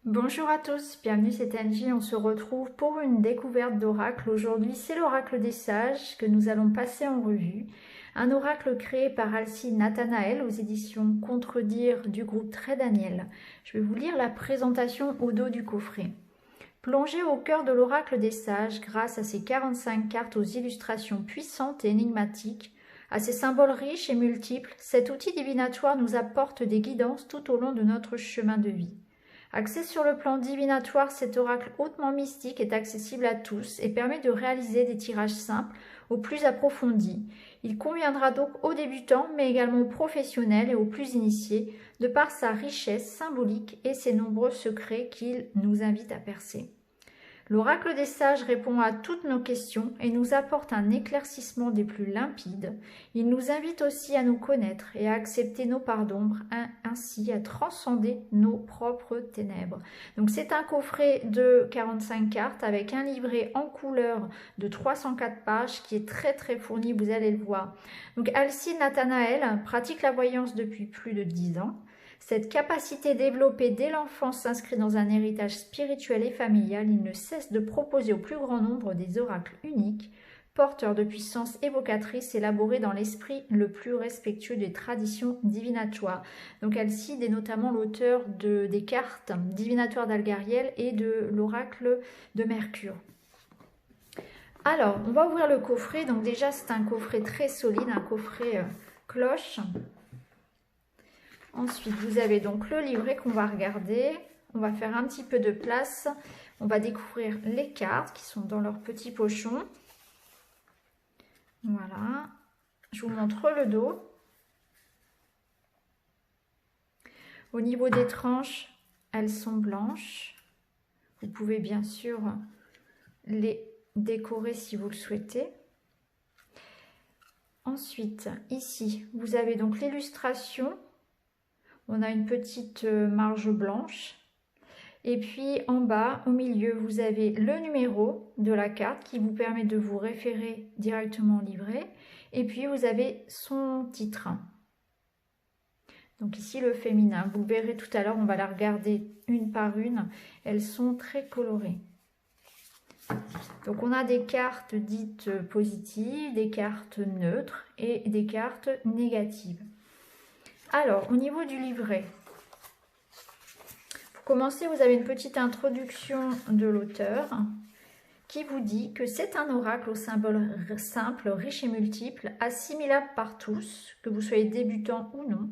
Bonjour à tous, bienvenue, c'est Angie. On se retrouve pour une découverte d'oracle. Aujourd'hui, c'est l'oracle des sages que nous allons passer en revue. Un oracle créé par Alcide Nathanaël aux éditions Contredire du groupe Très Daniel. Je vais vous lire la présentation au dos du coffret. Plongez au cœur de l'oracle des sages grâce à ses 45 cartes aux illustrations puissantes et énigmatiques, à ses symboles riches et multiples, cet outil divinatoire nous apporte des guidances tout au long de notre chemin de vie. Axé sur le plan divinatoire, cet oracle hautement mystique est accessible à tous et permet de réaliser des tirages simples aux plus approfondis. Il conviendra donc aux débutants, mais également aux professionnels et aux plus initiés, de par sa richesse symbolique et ses nombreux secrets qu'il nous invite à percer. L'oracle des sages répond à toutes nos questions et nous apporte un éclaircissement des plus limpides. Il nous invite aussi à nous connaître et à accepter nos parts d'ombre, ainsi à transcender nos propres ténèbres. Donc c'est un coffret de 45 cartes avec un livret en couleur de 304 pages qui est très fourni, vous allez le voir. Donc Alcide Nathanaël pratique la voyance depuis plus de 10 ans. Cette capacité développée dès l'enfance s'inscrit dans un héritage spirituel et familial. Il ne cesse de proposer au plus grand nombre des oracles uniques, porteurs de puissance évocatrice élaborés dans l'esprit le plus respectueux des traditions divinatoires. Donc Alcide est notamment l'auteur des cartes divinatoires d'Algariel et de l'oracle de Mercure. Alors, on va ouvrir le coffret. Donc déjà, c'est un coffret très solide, un coffret cloche. Ensuite, vous avez donc le livret qu'on va regarder. On va faire un petit peu de place. On va découvrir les cartes qui sont dans leur petit pochon. Voilà. Je vous montre le dos. Au niveau des tranches, elles sont blanches. Vous pouvez bien sûr les décorer si vous le souhaitez. Ensuite, ici, vous avez donc l'illustration. On a une petite marge blanche. Et puis en bas, au milieu, vous avez le numéro de la carte qui vous permet de vous référer directement au livret. Et puis vous avez son titre. Donc ici le féminin. Vous verrez tout à l'heure, on va la regarder une par une. Elles sont très colorées. Donc on a des cartes dites positives, des cartes neutres et des cartes négatives. Alors, au niveau du livret, pour commencer, vous avez une petite introduction de l'auteur qui vous dit que c'est un oracle au symbole simple, riche et multiple, assimilable par tous, que vous soyez débutant ou non.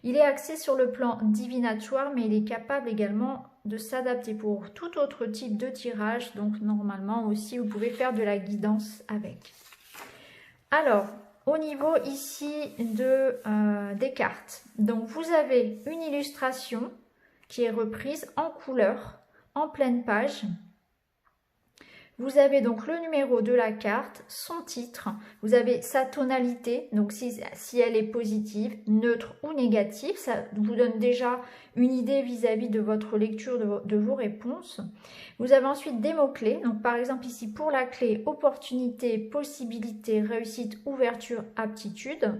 Il est axé sur le plan divinatoire, mais il est capable également de s'adapter pour tout autre type de tirage. Donc, normalement aussi, vous pouvez faire de la guidance avec. Alors, au niveau ici des cartes, donc vous avez une illustration qui est reprise en couleur, en pleine page. Vous avez donc le numéro de la carte, son titre, vous avez sa tonalité, donc si elle est positive, neutre ou négative, ça vous donne déjà une idée vis-à-vis de votre lecture de vos réponses. Vous avez ensuite des mots-clés, donc par exemple ici pour la clé, opportunité, possibilité, réussite, ouverture, aptitude.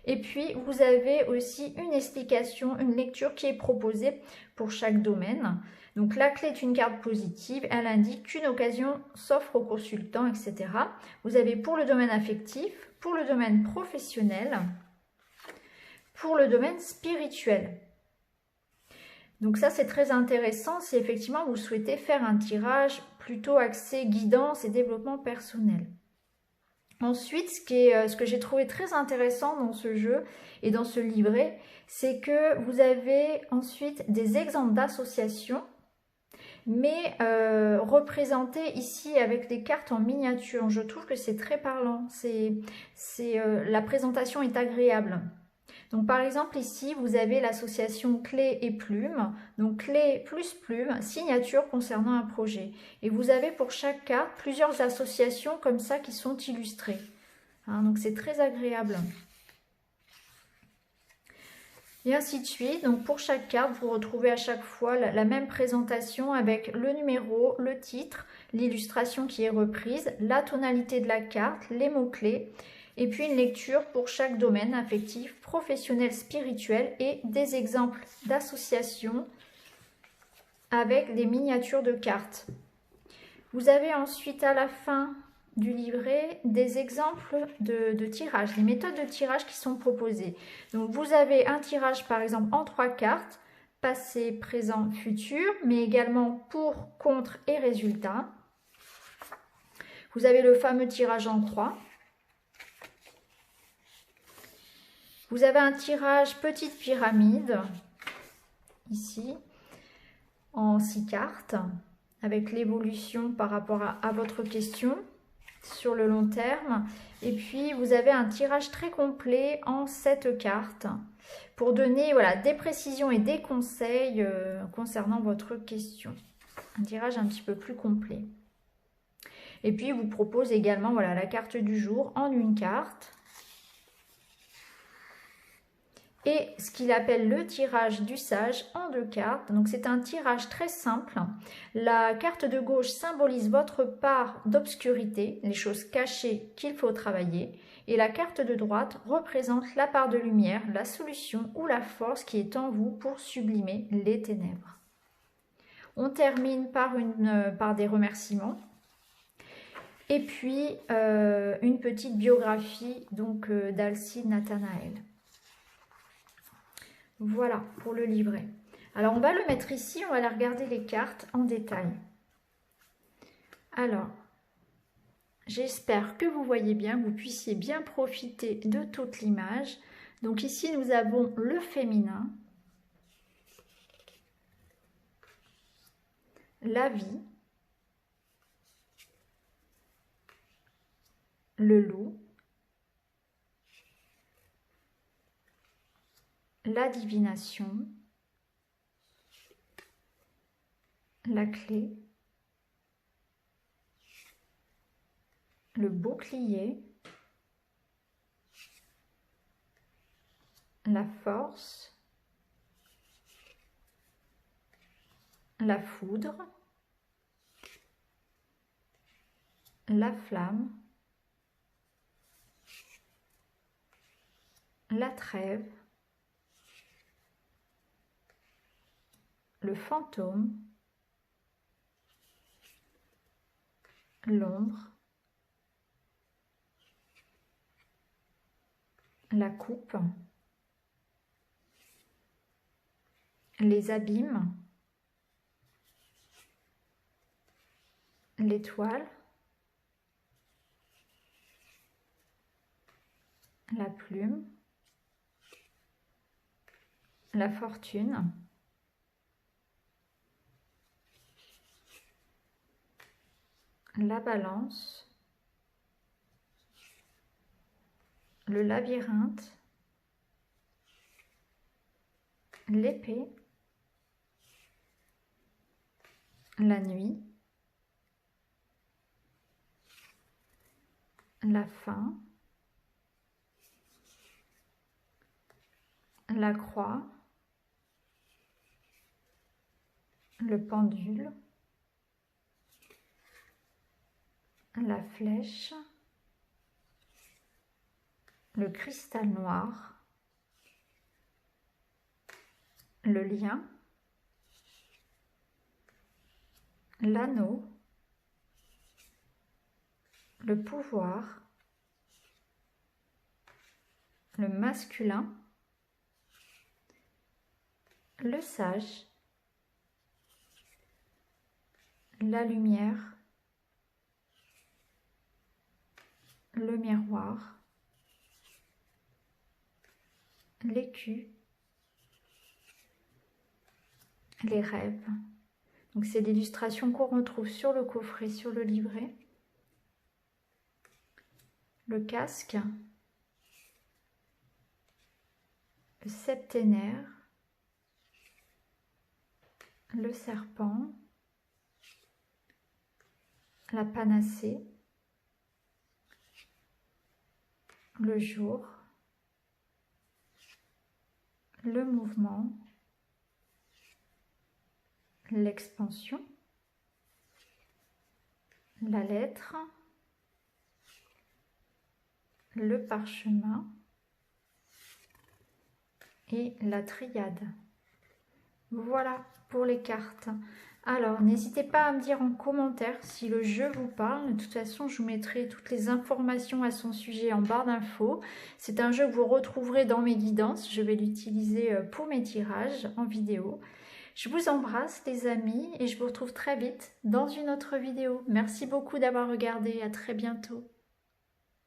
Et puis vous avez aussi une explication, une lecture qui est proposée pour chaque domaine. Donc la clé est une carte positive, elle indique qu'une occasion s'offre au consultant, etc. Vous avez pour le domaine affectif, pour le domaine professionnel, pour le domaine spirituel. Donc ça c'est très intéressant si effectivement vous souhaitez faire un tirage plutôt axé guidance et développement personnel. Ensuite, ce que j'ai trouvé très intéressant dans ce jeu et dans ce livret, c'est que vous avez ensuite des exemples d'associations, mais représentés ici avec des cartes en miniature. Je trouve que c'est très parlant, la présentation est agréable. Donc par exemple ici, vous avez l'association clé et plume, donc clé plus plume, signature concernant un projet. Et vous avez pour chaque carte plusieurs associations comme ça qui sont illustrées. Hein, donc c'est très agréable. Et ainsi de suite. Donc pour chaque carte, vous retrouvez à chaque fois la même présentation avec le numéro, le titre, l'illustration qui est reprise, la tonalité de la carte, les mots-clés. Et puis une lecture pour chaque domaine affectif, professionnel, spirituel et des exemples d'associations avec des miniatures de cartes. Vous avez ensuite à la fin du livret des exemples de tirage, des méthodes de tirage qui sont proposées. Donc vous avez un tirage par exemple en 3 cartes, passé, présent, futur, mais également pour, contre et résultat. Vous avez le fameux tirage en croix. Vous avez un tirage petite pyramide, ici, en 6 cartes, avec l'évolution par rapport à votre question sur le long terme. Et puis, vous avez un tirage très complet en 7 cartes pour donner voilà, des précisions et des conseils concernant votre question. Un tirage un petit peu plus complet. Et puis, il vous propose également voilà, la carte du jour en une carte. Et ce qu'il appelle le tirage du sage en 2 cartes. Donc c'est un tirage très simple. La carte de gauche symbolise votre part d'obscurité, les choses cachées qu'il faut travailler. Et la carte de droite représente la part de lumière, la solution ou la force qui est en vous pour sublimer les ténèbres. On termine par des remerciements. Et puis une petite biographie donc d'Alcide Nathanaël. Voilà pour le livret. Alors, on va le mettre ici, on va aller regarder les cartes en détail. Alors, j'espère que vous voyez bien, que vous puissiez bien profiter de toute l'image. Donc ici, nous avons le féminin, la vie, le loup, la divination, la clé, le bouclier, la force, la foudre, la flamme, la trêve, le fantôme, l'ombre, la coupe, les abîmes, l'étoile, la plume, la fortune, la balance, le labyrinthe, l'épée, la nuit, la faim, la croix, le pendule, la flèche, le cristal noir, le lien, l'anneau, le pouvoir, le masculin, le sage, la lumière, le miroir, l'écu, les rêves. Donc c'est l'illustration qu'on retrouve sur le coffret, sur le livret. Le casque, le septénaire, le serpent, la panacée, le jour, le mouvement, l'expansion, la lettre, le parchemin et la triade. Voilà pour les cartes. Alors, n'hésitez pas à me dire en commentaire si le jeu vous parle. De toute façon, je vous mettrai toutes les informations à son sujet en barre d'infos. C'est un jeu que vous retrouverez dans mes guidances. Je vais l'utiliser pour mes tirages en vidéo. Je vous embrasse les amis et je vous retrouve très vite dans une autre vidéo. Merci beaucoup d'avoir regardé. À très bientôt.